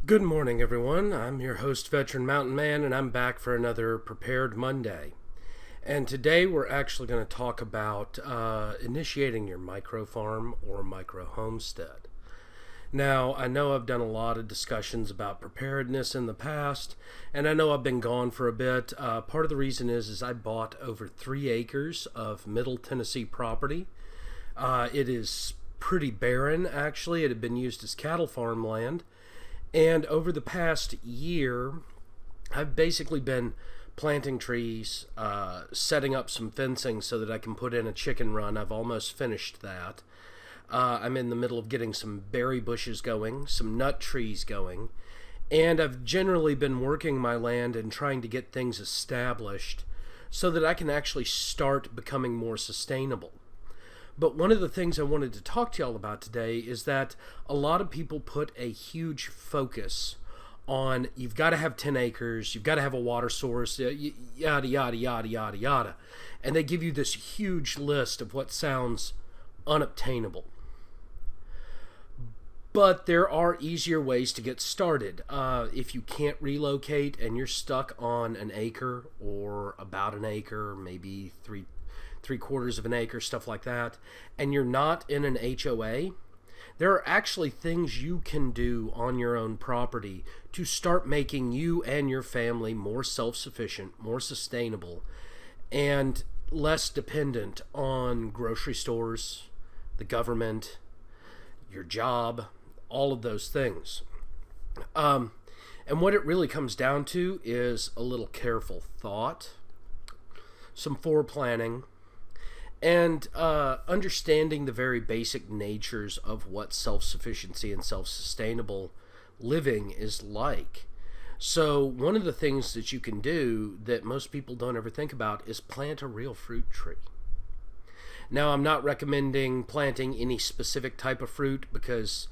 Good morning, everyone. I'm your host, Veteran Mountain Man, and I'm back for another Prepared Monday. And today we're actually going to talk about initiating your micro farm or micro homestead. Now, I know I've done a lot of discussions about preparedness in the past, and I know I've been gone for a bit. Part of the reason is I bought over 3 acres of Middle Tennessee property. It is pretty barren, actually. It had been used as cattle farmland. And over the past year, I've basically been planting trees, setting up some fencing so that I can put in a chicken run. I've almost finished that. I'm in the middle of getting some berry bushes going, some nut trees going, and I've generally been working my land and trying to get things established so that I can actually start becoming more sustainable. But one of the things I wanted to talk to y'all about today is that a lot of people put a huge focus on you've got to have 10 acres, you've got to have a water source, yada, yada, yada, yada, yada. And they give you this huge list of what sounds unobtainable. But there are easier ways to get started. If you can't relocate and you're stuck on an acre or about an acre, maybe three-quarters of an acre, stuff like that, and you're not in an HOA, there are actually things you can do on your own property to start making you and your family more self-sufficient, more sustainable, and less dependent on grocery stores, the government, your job, all of those things. And what it really comes down to is a little careful thought, some foreplanning, and understanding the very basic natures of what self-sufficiency and self-sustainable living is like. So one of the things that you can do that most people don't ever think about is plant a real fruit tree. Now, I'm not recommending planting any specific type of fruit because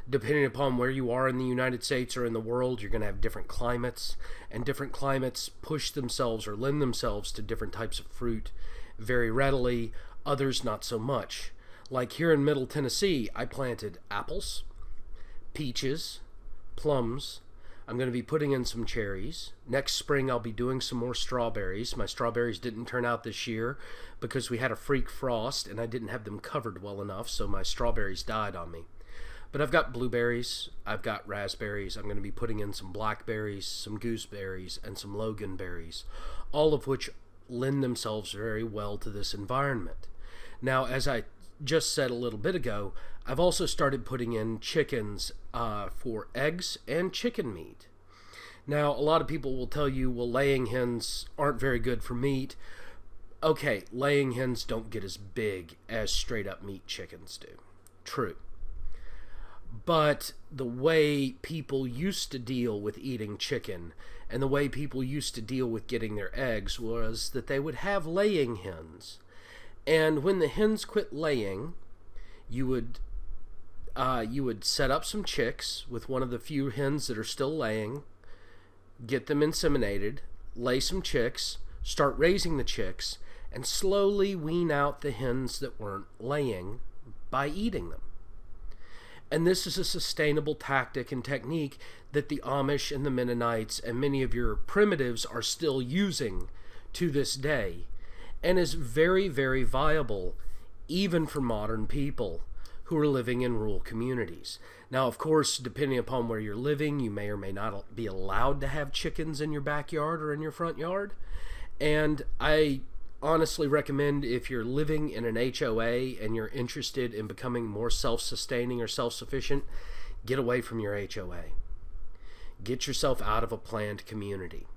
depending upon where you are in the United States or in the world, you're going to have different climates, and different climates push themselves or lend themselves to different types of fruit very readily, others not so much. Like here in Middle Tennessee, I planted apples, peaches, plums. I'm going to be putting in some cherries. Next spring, I'll be doing some more strawberries. My strawberries didn't turn out this year because we had a freak frost and I didn't have them covered well enough, so my strawberries died on me. But I've got blueberries, I've got raspberries, I'm going to be putting in some blackberries, some gooseberries, and some loganberries, all of which lend themselves very well to this environment. Now, as I just said a little bit ago, I've also started putting in chickens for eggs and chicken meat. Now, a lot of people will tell you, well, laying hens aren't very good for meat. Okay, laying hens don't get as big as straight up meat chickens do. True. But the way people used to deal with eating chicken and the way people used to deal with getting their eggs was that they would have laying hens. And when the hens quit laying, you would set up some chicks with one of the few hens that are still laying, get them inseminated, lay some chicks, start raising the chicks, and slowly wean out the hens that weren't laying by eating them. And this is a sustainable tactic and technique that the Amish and the Mennonites and many of your primitives are still using to this day, and is very, very viable even for modern people who are living in rural communities. Now, of course, depending upon where you're living, you may or may not be allowed to have chickens in your backyard or in your front yard. And I honestly recommend, if you're living in an HOA and you're interested in becoming more self-sustaining or self-sufficient, get away from your HOA. Get yourself out of a planned community,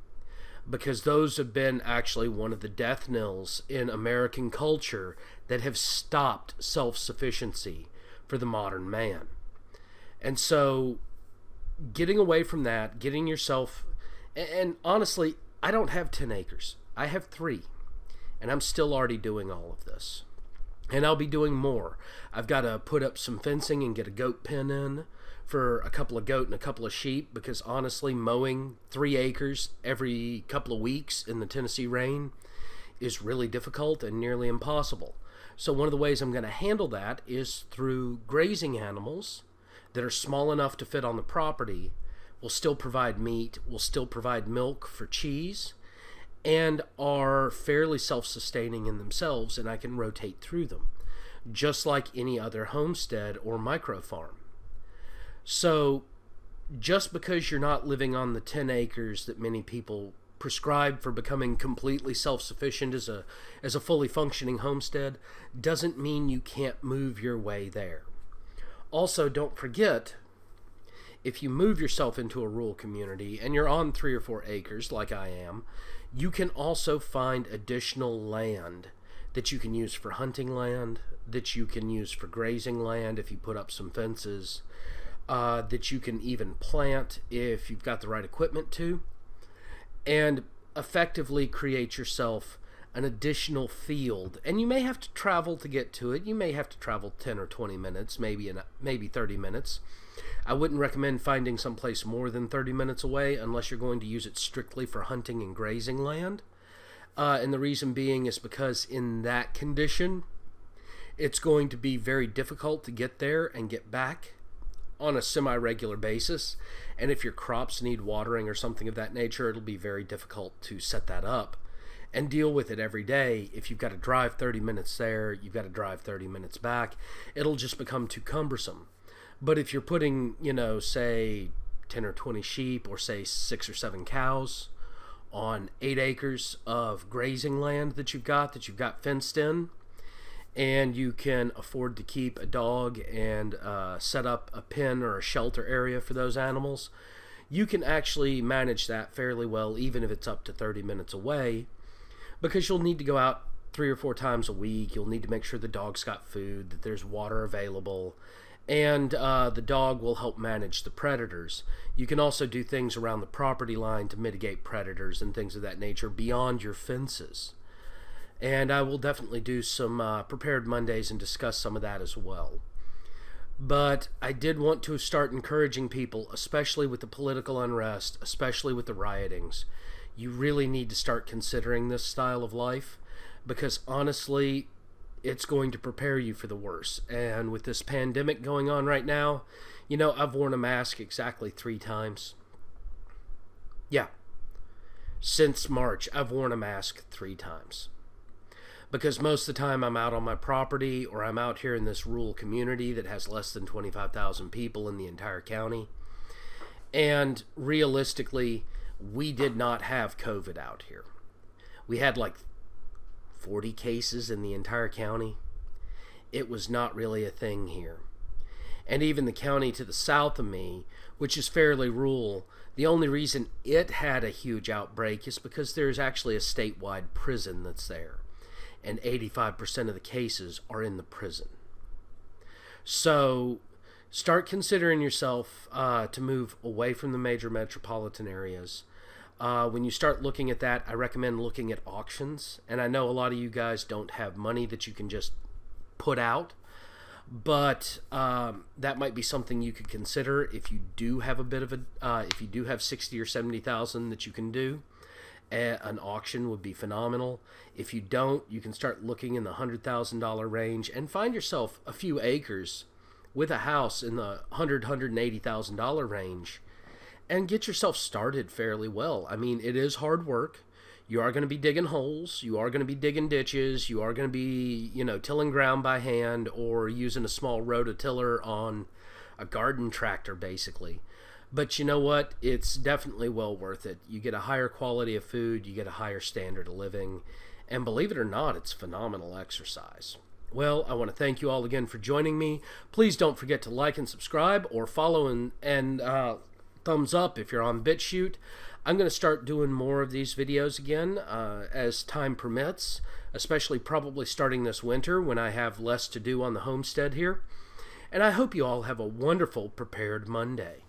because those have been actually one of the death knells in American culture that have stopped self-sufficiency for the modern man. And so getting away from that, getting yourself, and honestly, I don't have 10 acres. I have 3. And I'm still already doing all of this. And I'll be doing more. I've got to put up some fencing and get a goat pen in for a couple of goat and a couple of sheep, because honestly, mowing 3 acres every couple of weeks in the Tennessee rain is really difficult and nearly impossible. So one of the ways I'm going to handle that is through grazing animals that are small enough to fit on the property, will still provide meat, will still provide milk for cheese, and are fairly self-sustaining in themselves, and I can rotate through them, just like any other homestead or micro farm. So just because you're not living on the 10 acres that many people prescribe for becoming completely self-sufficient as a fully functioning homestead doesn't mean you can't move your way there. Also, don't forget, if you move yourself into a rural community and you're on 3 or 4 acres like I am, you can also find additional land that you can use for hunting land, that you can use for grazing land if you put up some fences, that you can even plant if you've got the right equipment to, and effectively create yourself an additional field. And you may have to travel to get to it. You may have to travel 10 or 20 minutes, maybe 30 minutes. I wouldn't recommend finding someplace more than 30 minutes away unless you're going to use it strictly for hunting and grazing land. And the reason being is because in that condition, it's going to be very difficult to get there and get back on a semi-regular basis. And if your crops need watering or something of that nature, it'll be very difficult to set that up and deal with it every day. If you've got to drive 30 minutes there, you've got to drive 30 minutes back, it'll just become too cumbersome. But if you're putting, say 10 or 20 sheep, or say 6 or 7 cows on 8 acres of grazing land that you've got fenced in, and you can afford to keep a dog and set up a pen or a shelter area for those animals, you can actually manage that fairly well, even if it's up to 30 minutes away, because you'll need to go out 3 or 4 times a week. You'll need to make sure the dog's got food, that there's water available, and the dog will help manage the predators. You can also do things around the property line to mitigate predators and things of that nature beyond your fences. And I will definitely do some Prepared Mondays and discuss some of that as well. But I did want to start encouraging people, especially with the political unrest, especially with the riotings. You really need to start considering this style of life, because honestly, it's going to prepare you for the worst. And with this pandemic going on right now, I've worn a mask exactly 3 times. Yeah. Since March, I've worn a mask 3 times. Because most of the time I'm out on my property, or I'm out here in this rural community that has less than 25,000 people in the entire county. And realistically, we did not have COVID out here. We had like 40 cases in the entire county. It was not really a thing here. And even the county to the south of me, which is fairly rural, the only reason it had a huge outbreak is because there's actually a statewide prison that's there. And 85% of the cases are in the prison. So start considering yourself to move away from the major metropolitan areas. When you start looking at that, I recommend looking at auctions. And I know a lot of you guys don't have money that you can just put out, but that might be something you could consider if you do have if you do have 60 or 70,000 that you can do. An auction would be phenomenal. If you don't, you can start looking in the $100,000 range and find yourself a few acres with a house in the $180,000 range and get yourself started fairly well. I mean, it is hard work. You are going to be digging holes. You are going to be digging ditches. You are going to be, tilling ground by hand or using a small rototiller on a garden tractor, basically. But you know what? It's definitely well worth it. You get a higher quality of food, you get a higher standard of living, and believe it or not, it's phenomenal exercise. Well, I want to thank you all again for joining me. Please don't forget to like and subscribe, or follow and thumbs up if you're on BitChute. I'm going to start doing more of these videos again as time permits, especially probably starting this winter when I have less to do on the homestead here. And I hope you all have a wonderful Prepared Monday.